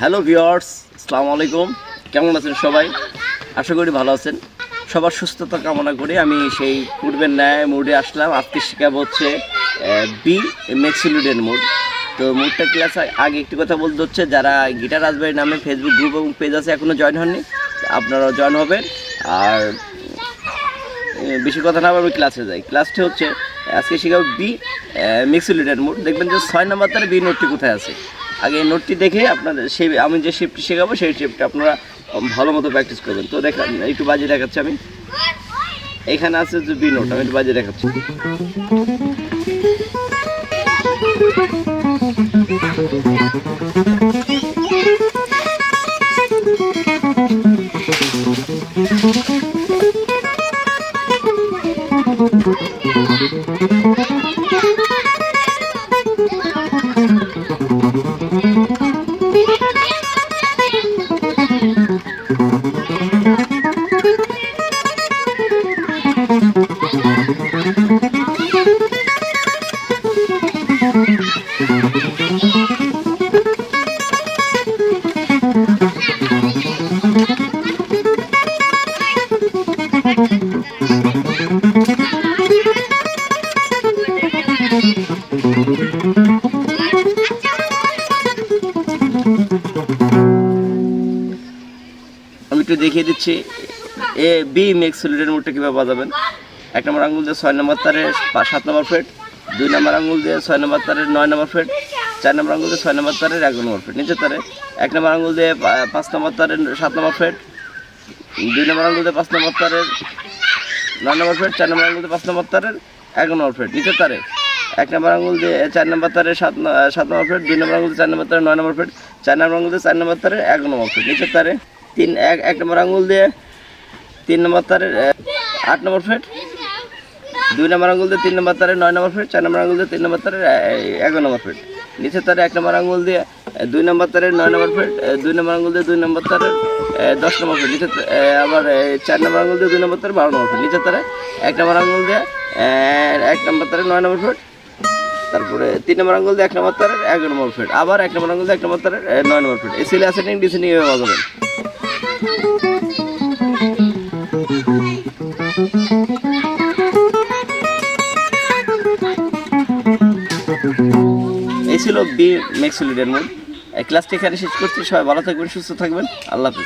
Hello viewers, আসসালামু আলাইকুম। কেমন আছেন সবাই? আশা করি ভালো আছেন। সবার সুস্থতা কামনা করি আমি সেই পূর্বের ন্যায় মুডে আসলাম। আজকে শেখাবো হচ্ছে বি মেক্সিলুডেন মুড। তো মুডটা ক্লাস আগে একটি কথা বলতে হচ্ছে, যারা গিটার রাজবাড়ি নামে ফেসবুক গ্রুপ এবং পেজ আছে এখনও জয়েন হননি, আপনারাও জয়েন হবেন। আর বেশি কথা না আমি ক্লাসে যাই। ক্লাসটি হচ্ছে আজকে শেখাবো বি মেক্সিলুডেন মুড। দেখবেন যে 6 নম্বর তারে বি নোটটি কোথায় আছে। আগে এই নোটটি দেখে আপনাদের সেই আমি যে শিফটটি শেখাবো সেই শিফটটা আপনারা ভালো মতো প্র্যাকটিস করবেন। তো দেখেন, একটু বাজিয়ে দেখাচ্ছি আমি। এখানে আছে যে বি নোট, আমি একটু বাজিয়ে দেখাচ্ছি। আমি একটু দেখিয়ে দিচ্ছি এ বি মেক্সিলুডেন মুডটা কীভাবে বাজাবেন। 1 নম্বর আঙুল দিয়ে 6 নম্বর তারে 7 নম্বর ফ্রেট, 2 নম্বর আঙুল দিয়ে 6 নম্বর তারের 9 নম্বর ফ্রেট, 4 নম্বর আঙুল দিয়ে 6 নম্বর তারের 11 নম্বর ফ্রেট নিচের তারে, 1 নম্বর আঙুল দিয়ে 5 নম্বর তারের 7 নম্বর ফ্রেট, 2 নম্বর আঙুল দিয়ে 5 নম্বর তারের 9 নম্বর ফ্রেট, 4 নম্বর আঙুল দিয়ে 5 নম্বর তারের 11 নম্বর ফ্রেট নিচের তারে, 1 নম্বর আঙুল দিয়ে 4 নম্বর তারের 7 নম্বর ফ্রেট, 2 নম্বর আঙুল দিয়ে 4 নম্বর তারের 9 নম্বর ফ্রেট, 4 নম্বর আঙুল দিয়ে 4 নম্বর তারের 11 নম্বর ফ্রেট নিচের তারে, 1 নম্বর আঙুল দিয়ে 3 নম্বর তারের 8 নম্বর ফ্রেট, 2 নম্বর আঙুল দিয়ে 3 নম্বর তারের 9 নম্বর ফ্রেট, 4 নম্বর আঙুল দিয়ে 3 নম্বর তারের 11 নম্বর ফ্রেট নিচের তারে, 1 নম্বর আঙুল দিয়ে 2 নম্বর তারের 9 নম্বর ফ্রেট, 2 নম্বর আঙুল দিয়ে 2 নম্বর তারের 10 নম্বর ফ্রেট নিচের, আবার 4 নম্বর আঙুল দিয়ে 2 নম্বর তারের 12 নম্বর ফ্রেট নিচের তারে, 1 নম্বর আঙুল দিয়ে 1 নম্বর তারের 9 নম্বর ফ্রেট, তারপরে 3 নম্বর আঙুল দিয়ে 1 নম্বর তারের 11 নম্বর ফ্রেট, আবার 1 নম্বর আঙুল দিয়ে 1 নম্বর তারের 9 নম্বর ফ্রেট। এই সিলে অ্যাসেন্ডিং ডিসেন্ডিং এভাবে বাজাবেন। এই ছিল বি মেক্সিলুডেন মুড। ক্লাসটি এখানে শেষ করছি। সবাই ভালো থাকবেন, সুস্থ থাকবেন। আল্লাহ হাফেজ।